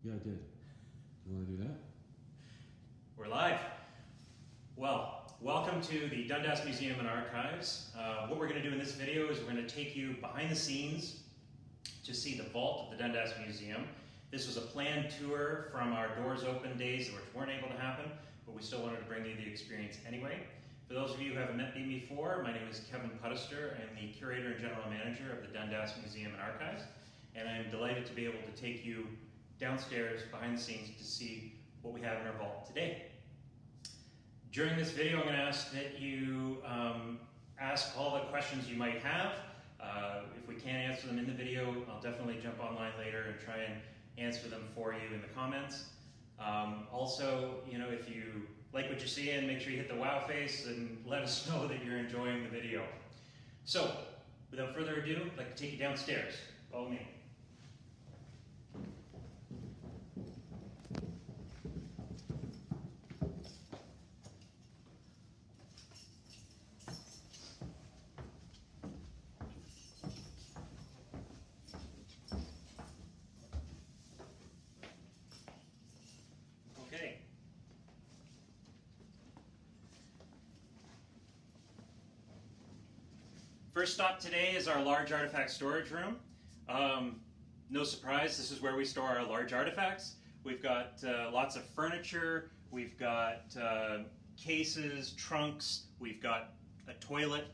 Yeah, I did. You want to do that? We're live. Well, welcome to the Dundas Museum and Archives. What we're going to do in this video is we're going to take you behind the scenes to see the vault of the Dundas Museum. This was a planned tour from our doors open days, which weren't able to happen, but we still wanted to bring you the experience anyway. For those of you who haven't met me before, my name is Kevin Puddister. I'm the curator and general manager of the Dundas Museum and Archives, and I'm delighted to be able to take you downstairs behind the scenes to see what we have in our vault today. During this video, I'm going to ask that you ask all the questions you might have. If we can't answer them in the video, I'll definitely jump online later and try and answer them for you in the comments. Also, if you like what you see, and make sure you hit the wow face and let us know that you're enjoying the video. So, without further ado, I'd like to take you downstairs. Follow me. Okay. First stop today is our large artifact storage room. No surprise, this is where we store our large artifacts. We've got lots of furniture, we've got cases, trunks, we've got a toilet.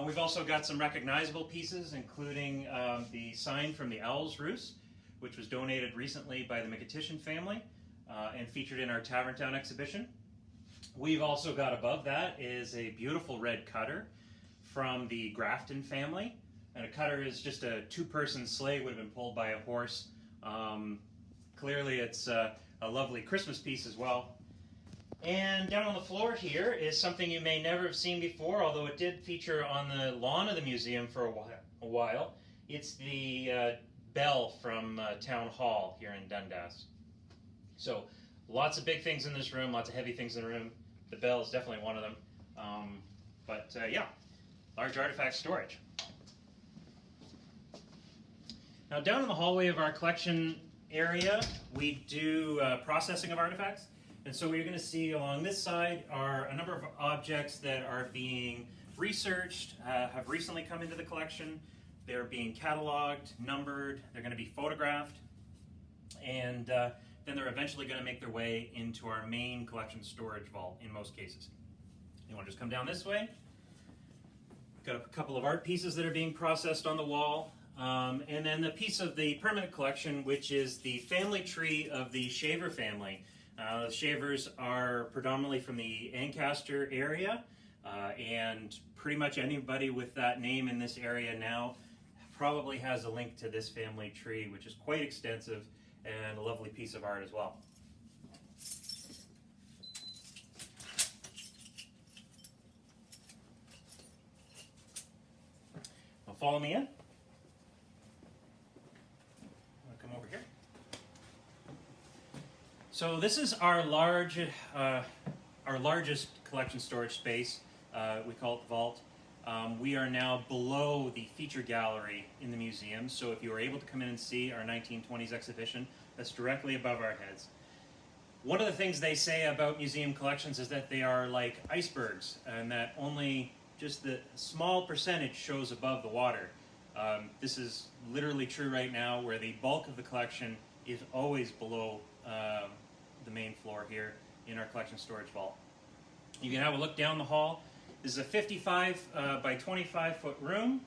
We've also got some recognizable pieces, including the sign from the Owl's Roost, which was donated recently by the McAtician family and featured in our Tavern Town exhibition. We've also got above that is a beautiful red cutter from the Grafton family. And a cutter is just a two-person sleigh, would have been pulled by a horse. Clearly it's a lovely Christmas piece as well. And down on the floor here is something you may never have seen before, although it did feature on the lawn of the museum for a while. It's the bell from Town Hall here in Dundas. So lots of big things in this room, lots of heavy things in the room. The bell is definitely one of them. Yeah, large artifact storage. Now down in the hallway of our collection area, we do processing of artifacts. And so what you're going to see along this side are a number of objects that are being researched, have recently come into the collection. They're being cataloged, numbered, they're going to be photographed, and then they're eventually going to make their way into our main collection storage vault in most cases. You want to just come down this way. Got a couple of art pieces that are being processed on the wall. And then the piece of the permanent collection, which is the family tree of the Shaver family. The Shavers are predominantly from the Ancaster area, and pretty much anybody with that name in this area now probably has a link to this family tree, which is quite extensive and a lovely piece of art as well. Now follow me in. Over here. So this is our largest collection storage space. We call it the vault. We are now below the feature gallery in the museum. So if you were able to come in and see our 1920s exhibition, that's directly above our heads. One of the things they say about museum collections is that they are like icebergs, and that only just the small percentage shows above the water. This is literally true right now, where the bulk of the collection is always below the main floor here in our collection storage vault. You can have a look down the hall. This is a 55 by 25 foot room,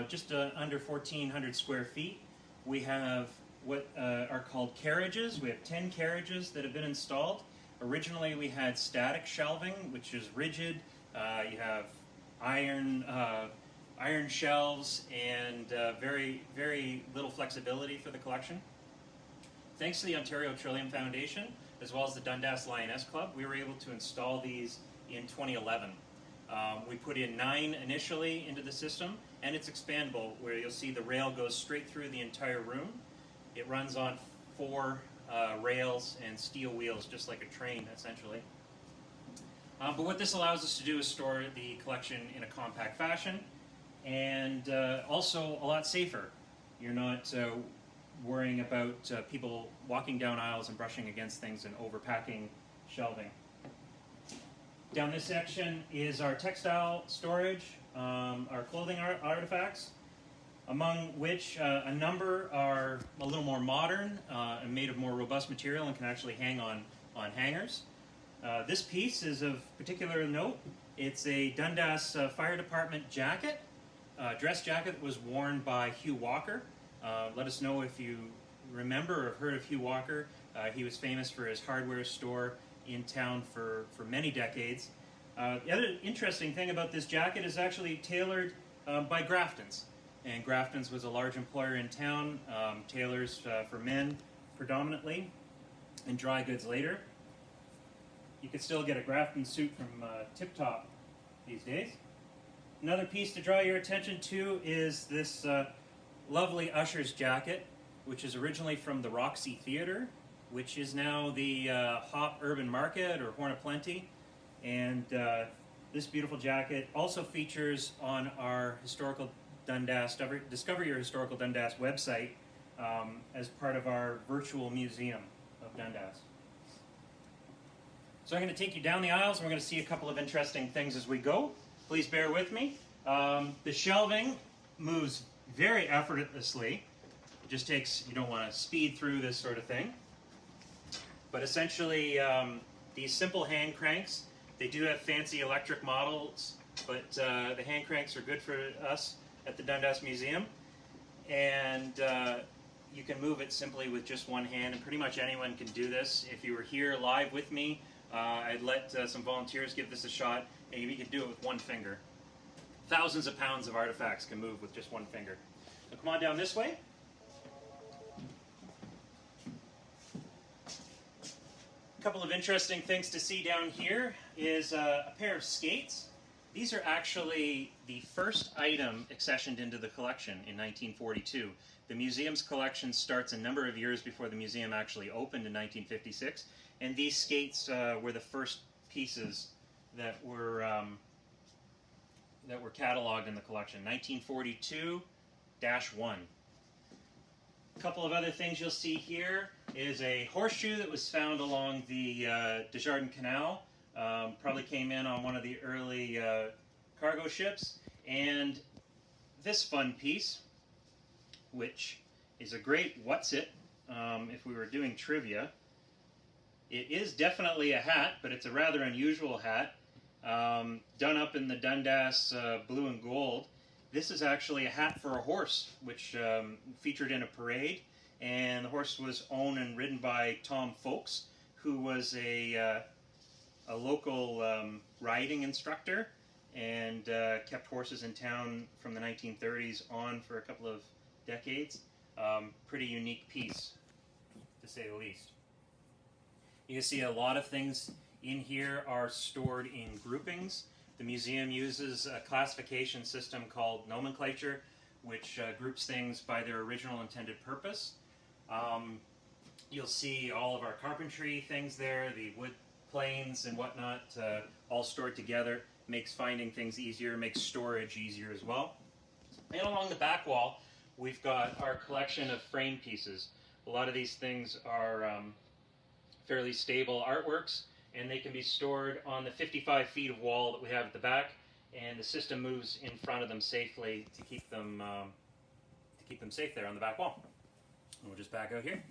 just under 1,400 square feet. We have what are called carriages. We have 10 carriages that have been installed. Originally we had static shelving, which is rigid. You have iron shelves and very, very little flexibility for the collection. Thanks to the Ontario Trillium Foundation, as well as the Dundas Lioness Club, we were able to install these in 2011. We put in 9 initially into the system, and it's expandable, where you'll see the rail goes straight through the entire room. It runs on 4 rails and steel wheels, just like a train, essentially. But what this allows us to do is store the collection in a compact fashion, and also a lot safer. You're not worrying about people walking down aisles and brushing against things and overpacking shelving. Down this section is our textile storage, our clothing artifacts, among which a number are a little more modern and made of more robust material and can actually hang on hangers. This piece is of particular note. It's a Dundas Fire Department jacket, dress jacket that was worn by Hugh Walker. Let us know if you remember or have heard of Hugh Walker. He was famous for his hardware store in town for many decades. The other interesting thing about this jacket is actually tailored by Grafton's. And Grafton's was a large employer in town, tailors for men predominantly, and dry goods later. You could still get a Grafton suit from Tip Top these days. Another piece to draw your attention to is this lovely Usher's jacket, which is originally from the Roxy Theater, which is now the Hop Urban Market or Horn of Plenty. And this beautiful jacket also features on our Historical Dundas, Discover Your Historical Dundas website as part of our virtual museum of Dundas. So I'm going to take you down the aisles and we're going to see a couple of interesting things as we go. Please bear with me. The shelving moves very effortlessly. It just takes, you don't want to speed through this sort of thing. But essentially, these simple hand cranks, they do have fancy electric models, but the hand cranks are good for us at the Dundas Museum. And you can move it simply with just one hand, and pretty much anyone can do this. If you were here live with me, I'd let some volunteers give this a shot, and you can do it with one finger. Thousands of pounds of artifacts can move with just one finger. So come on down this way. A couple of interesting things to see down here is a pair of skates. These are actually the first item accessioned into the collection in 1942. The museum's collection starts a number of years before the museum actually opened in 1956, and these skates were the first pieces that were cataloged in the collection. 1942-1. A couple of other things you'll see here is a horseshoe that was found along the Desjardins Canal. Probably came in on one of the early cargo ships. And this fun piece, which is a great what's it if we were doing trivia. It is definitely a hat, but it's a rather unusual hat. Done up in the Dundas blue and gold. This is actually a hat for a horse, which featured in a parade, and the horse was owned and ridden by Tom Folks, who was a local riding instructor and kept horses in town from the 1930s on for a couple of decades. Pretty unique piece, to say the least. You can see a lot of things in here are stored in groupings. The museum uses a classification system called nomenclature, which groups things by their original intended purpose. You'll see all of our carpentry things there, the wood planes and whatnot, all stored together. Makes finding things easier, makes storage easier as well. And along the back wall, we've got our collection of frame pieces. A lot of these things are fairly stable artworks, and they can be stored on the 55 feet of wall that we have at the back, and the system moves in front of them safely to keep them safe there on the back wall. And we'll just back out here.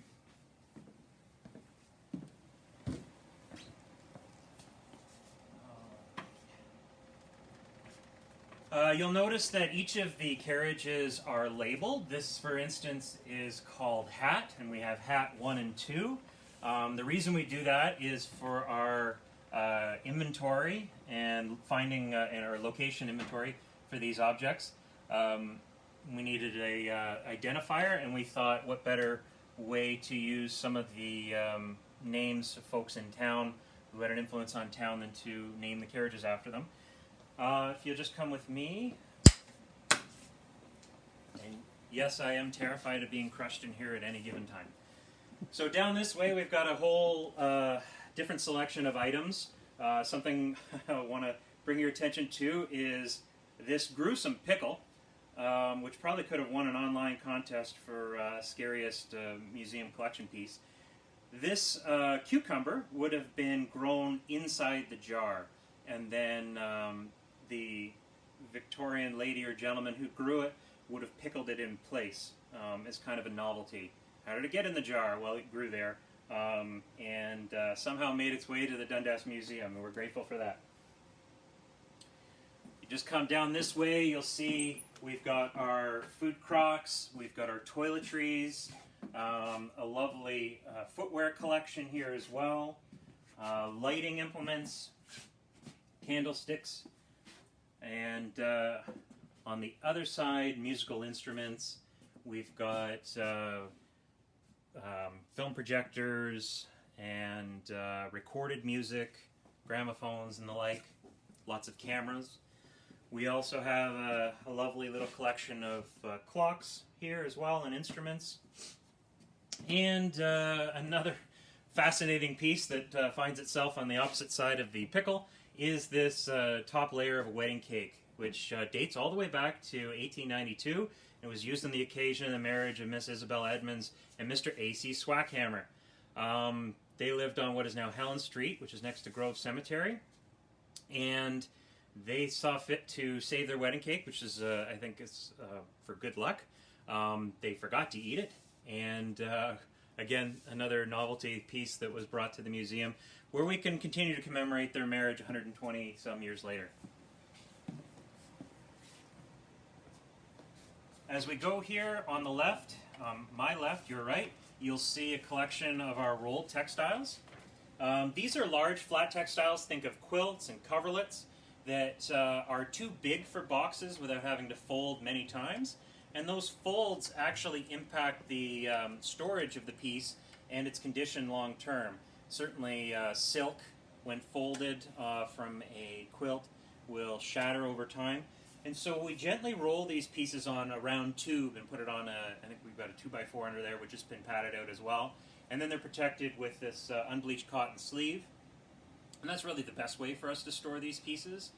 You'll notice that each of the carriages are labeled. This, for instance, is called Hat, and we have Hat 1 and 2. The reason we do that is for our inventory and finding our location inventory for these objects. We needed a identifier, and we thought what better way to use some of the names of folks in town who had an influence on town than to name the carriages after them. If you'll just come with me. And yes, I am terrified of being crushed in here at any given time. So down this way, we've got a whole different selection of items. Something I want to bring your attention to is this gruesome pickle. which probably could have won an online contest for scariest museum collection piece. This cucumber would have been grown inside the jar, and then the Victorian lady or gentleman who grew it would have pickled it in place as kind of a novelty. How did it get in the jar? Well, it grew there, and somehow made its way to the Dundas Museum, and we're grateful for that. You just come down this way, you'll see we've got our food crocks, we've got our toiletries, a lovely footwear collection here as well, lighting implements, candlesticks, and on the other side, musical instruments. We've got film projectors and recorded music, gramophones and the like, lots of cameras. We also have a lovely little collection of clocks here as well, and instruments. And another fascinating piece that finds itself on the opposite side of the pickle is this top layer of a wedding cake, which dates all the way back to 1892. It was used on the occasion of the marriage of Miss Isabel Edmonds and Mr. A.C. Swackhammer. They lived on what is now Helen Street, which is next to Grove Cemetery, and they saw fit to save their wedding cake, which is, I think, it's for good luck. They forgot to eat it, and again, another novelty piece that was brought to the museum, where we can continue to commemorate their marriage 120 some years later. As we go here on the left, my left, your right, you'll see a collection of our rolled textiles. These are large flat textiles. Think of quilts and coverlets that are too big for boxes without having to fold many times. And those folds actually impact the storage of the piece and its condition long term. Certainly silk, when folded from a quilt, will shatter over time. And so we gently roll these pieces on a round tube and put it on I think we've got a 2x4 under there, which has been padded out as well. And then they're protected with this unbleached cotton sleeve. And that's really the best way for us to store these pieces,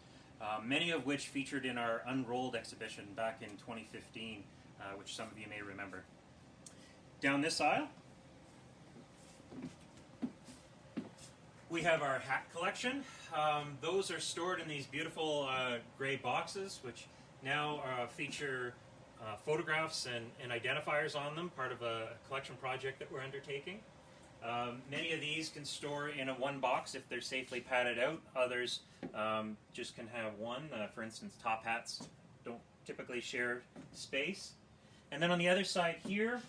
many of which featured in our Unrolled exhibition back in 2015, which some of you may remember. Down this aisle, we have our hat collection. Those are stored in these beautiful gray boxes, which now feature photographs and identifiers on them, part of a collection project that we're undertaking. Many of these can store in a one box if they're safely padded out. Others just can have one. For instance, top hats don't typically share space. And then on the other side here,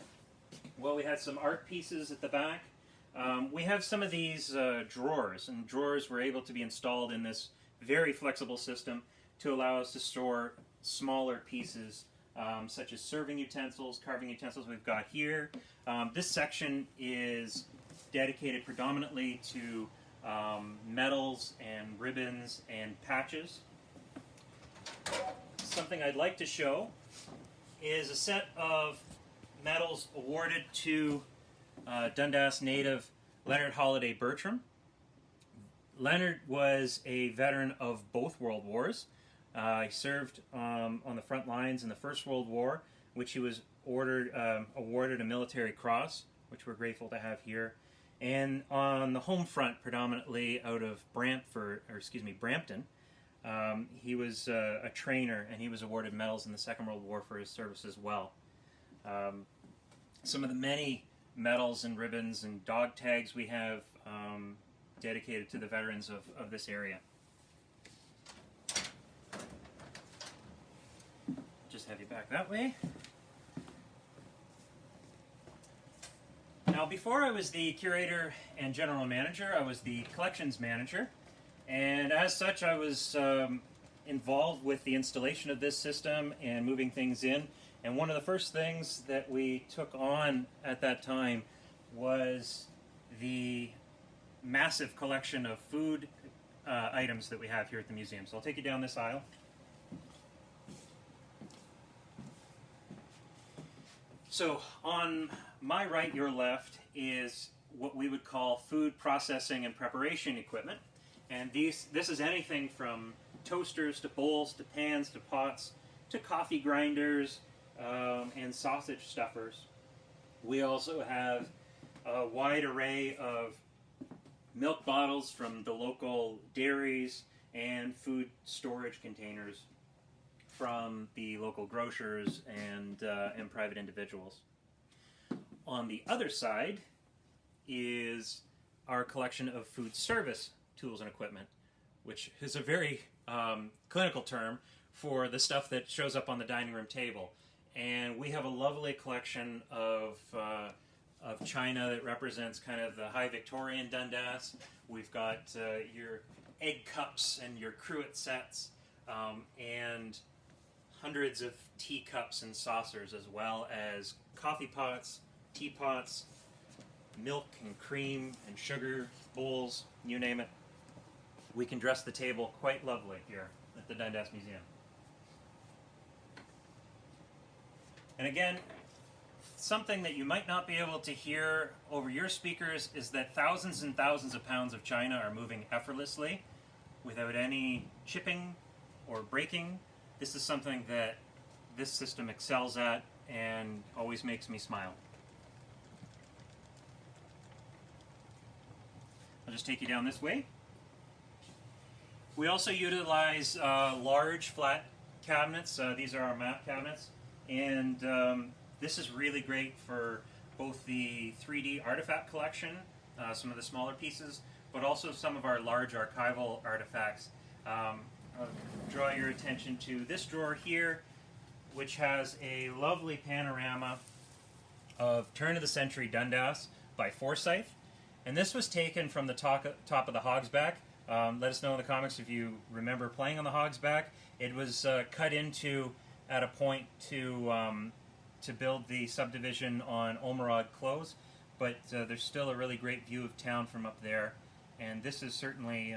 well, we had some art pieces at the back. We have some of these drawers, and drawers were able to be installed in this very flexible system to allow us to store smaller pieces, such as serving utensils, carving utensils we've got here. This section is dedicated predominantly to medals and ribbons and patches. Something I'd like to show is a set of medals awarded to Dundas native Leonard Holliday Bertram. Leonard was a veteran of both World Wars. He served on the front lines in the First World War, which he was awarded a military cross, which we're grateful to have here. And on the home front, predominantly out of Brampton, he was a trainer, and he was awarded medals in the Second World War for his service as well. Some of the many medals and ribbons and dog tags we have dedicated to the veterans of this area. Just have you back that way. Now, before I was the curator and general manager, I was the collections manager, and as such I was involved with the installation of this system and moving things in. And one of the first things that we took on at that time was the massive collection of food items that we have here at the museum. So I'll take you down this aisle. So on my right, your left, is what we would call food processing and preparation equipment. And this is anything from toasters to bowls to pans to pots to coffee grinders and sausage stuffers. We also have a wide array of milk bottles from the local dairies and food storage containers from the local grocers and private individuals. On the other side is our collection of food service tools and equipment, which is a very clinical term for the stuff that shows up on the dining room table. And we have a lovely collection of china that represents kind of the high Victorian Dundas. We've got your egg cups and your cruet sets, and hundreds of teacups and saucers, as well as coffee pots, teapots, milk and cream and sugar bowls, you name it. We can dress the table quite lovely here at the Dundas Museum. And again, something that you might not be able to hear over your speakers is that thousands and thousands of pounds of china are moving effortlessly without any chipping or breaking. This is something that this system excels at and always makes me smile. I'll just take you down this way. We also utilize large flat cabinets. These are our map cabinets. And this is really great for both the 3D artifact collection, some of the smaller pieces, but also some of our large archival artifacts. I'll draw your attention to this drawer here, which has a lovely panorama of turn-of-the-century Dundas by Forsyth. And this was taken from the top of the Hogsback. Let us know in the comments if you remember playing on the Hogsback. It was cut into at a point to build the subdivision on Ormerod Close, but there's still a really great view of town from up there, and this is certainly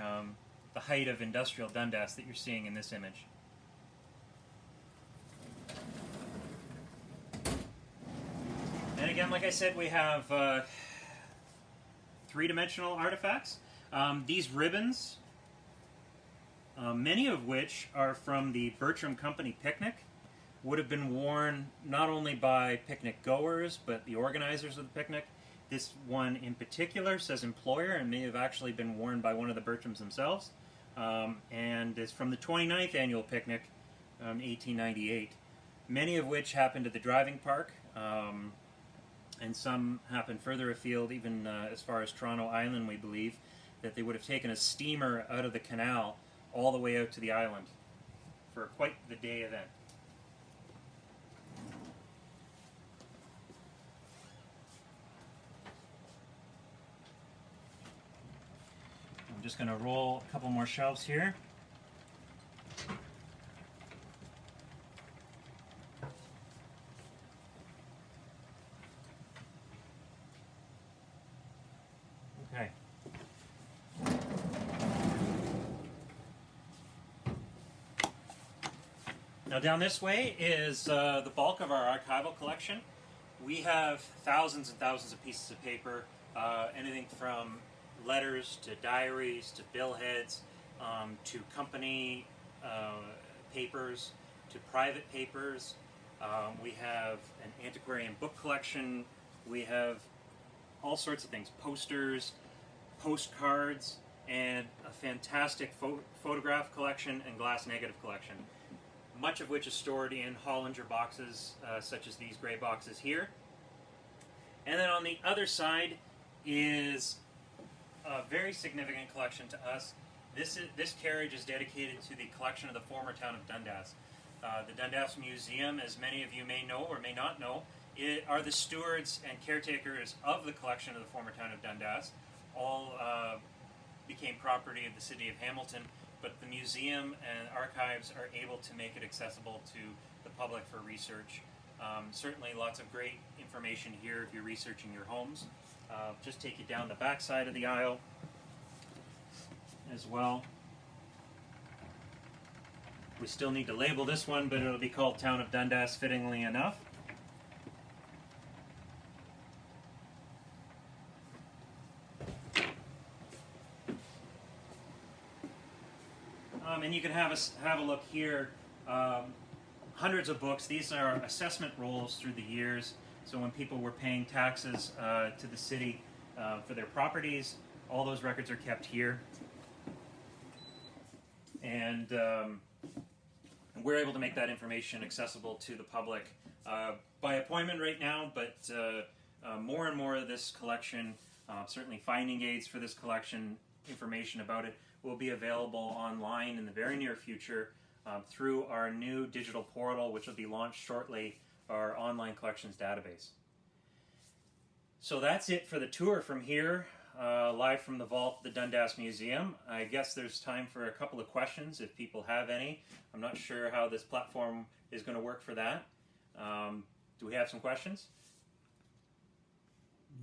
the height of industrial Dundas that you're seeing in this image. And again, like I said, we have three-dimensional artifacts. These ribbons, many of which are from the Bertram Company picnic, would have been worn not only by picnic goers, but the organizers of the picnic. This one in particular says employer and may have actually been worn by one of the Bertrams themselves. And it's from the 29th annual picnic, 1898. Many of which happened at the driving park, and some happened further afield, even as far as Toronto Island, we believe, that they would have taken a steamer out of the canal all the way out to the island for quite the day event. I'm just going to roll a couple more shelves here. Okay. Now down this way is the bulk of our archival collection. We have thousands and thousands of pieces of paper, anything from letters to diaries to billheads to company papers to private papers. We have an antiquarian book collection. We have all sorts of things, posters, postcards, and a fantastic photograph collection and glass negative collection, much of which is stored in Hollinger boxes, such as these gray boxes here. And then on the other side is a very significant collection to us. This carriage is dedicated to the collection of the former town of Dundas. The Dundas Museum, as many of you may know or may not know, are the stewards and caretakers of the collection of the former town of Dundas. All became property of the city of Hamilton, but the museum and archives are able to make it accessible to the public for research. Certainly lots of great information here if you're researching your homes. Just take you down the back side of the aisle as well. We still need to label this one, but it'll be called Town of Dundas fittingly enough. And you can have a look here. hundreds of books. These are assessment rolls through the years. So when people were paying taxes to the city for their properties, all those records are kept here. And we're able to make that information accessible to the public by appointment right now, but more and more of this collection, certainly finding aids for this collection, information about it, will be available online in the very near future through our new digital portal, which will be launched shortly, our online collections database. So that's it for the tour from here, live from the vault of the Dundas Museum. I guess there's time for a couple of questions if people have any. I'm not sure how this platform is going to work for that. Do we have some questions?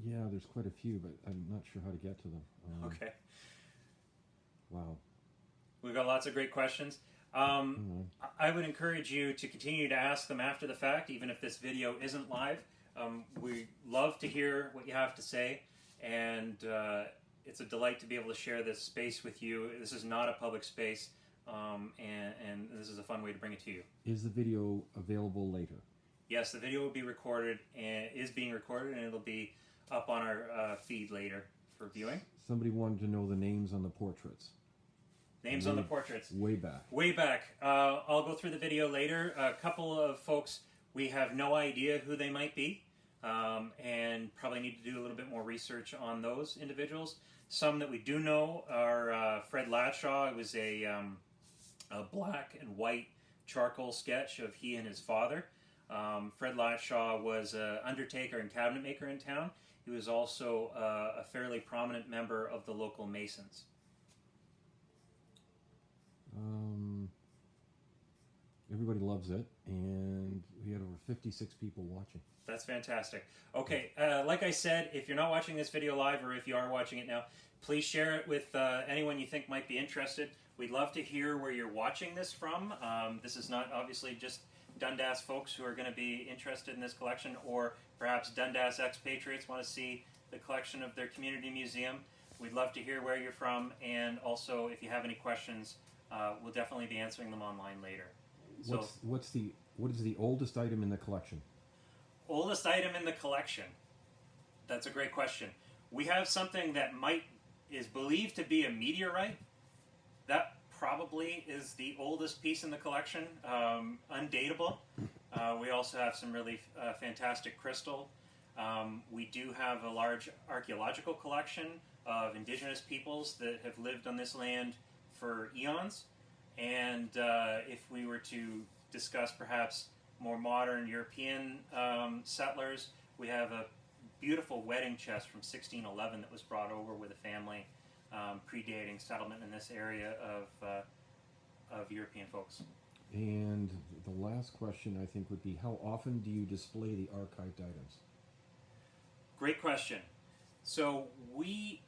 Yeah, there's quite a few, but I'm not sure how to get to them. Okay. Wow. We've got lots of great questions. I would encourage you to continue to ask them after the fact, even if this video isn't live. We love to hear what you have to say, and it's a delight to be able to share this space with you. This is not a public space, and this is a fun way to bring it to you. Is the video available later? Yes, the video will be recorded and is being recorded, and it'll be up on our feed later for viewing. Somebody wanted to know the names on the portraits. Names on the portraits. Way back. Way back. I'll go through the video later. A couple of folks, we have no idea who they might be, and probably need to do a little bit more research on those individuals. Some that we do know are Fred Latshaw. It was a black and white charcoal sketch of he and his father. Fred Latshaw was an undertaker and cabinet maker in town. He was also a fairly prominent member of the local Masons. Everybody loves it, and we had over 56 people watching. That's fantastic. Okay, like I said, if you're not watching this video live, or if you are watching it now, please share it with anyone you think might be interested. We'd love to hear where you're watching this from. This is not obviously just Dundas folks who are going to be interested in this collection, or perhaps Dundas expatriates want to see the collection of their community museum. We'd love to hear where you're from, and also if you have any questions, we'll definitely be answering them online later. So, what is the oldest item in the collection? Oldest item in the collection? That's a great question. We have something that is believed to be a meteorite. That probably is the oldest piece in the collection, undateable. We also have some really fantastic crystal. We do have a large archaeological collection of indigenous peoples that have lived on this land for eons. And if we were to discuss perhaps more modern European settlers, we have a beautiful wedding chest from 1611 that was brought over with a family predating settlement in this area of European folks. And the last question, I think, would be, how often do you display the archived items? Great question. So we,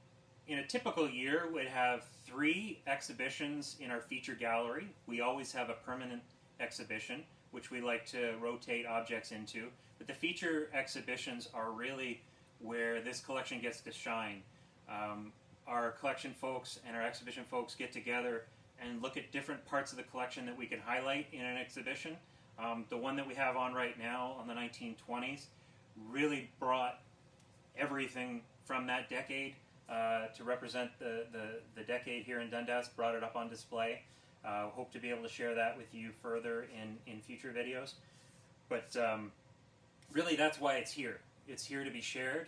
in a typical year, would have 3 exhibitions in our feature gallery. We always have a permanent exhibition, which we like to rotate objects into. But the feature exhibitions are really where this collection gets to shine. Our collection folks and our exhibition folks get together and look at different parts of the collection that we can highlight in an exhibition. The one that we have on right now on the 1920s really brought everything from that decade to represent the decade here in Dundas, brought it up on display. Hope to be able to share that with you further in future videos. But really that's why it's here. It's here to be shared.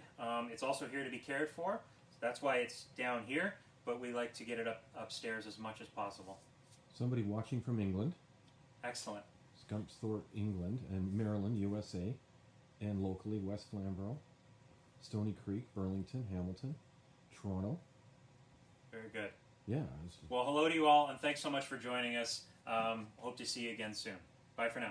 It's also here to be cared for. That's why it's down here, but we like to get it upstairs as much as possible. Somebody watching from England. Excellent. Scumpsthorpe, England, and Maryland, USA, and locally West Flamborough, Stony Creek, Burlington, Hamilton, Toronto. Very good. Yeah. Well, hello to you all, and thanks so much for joining us. Hope to see you again soon. Bye for now.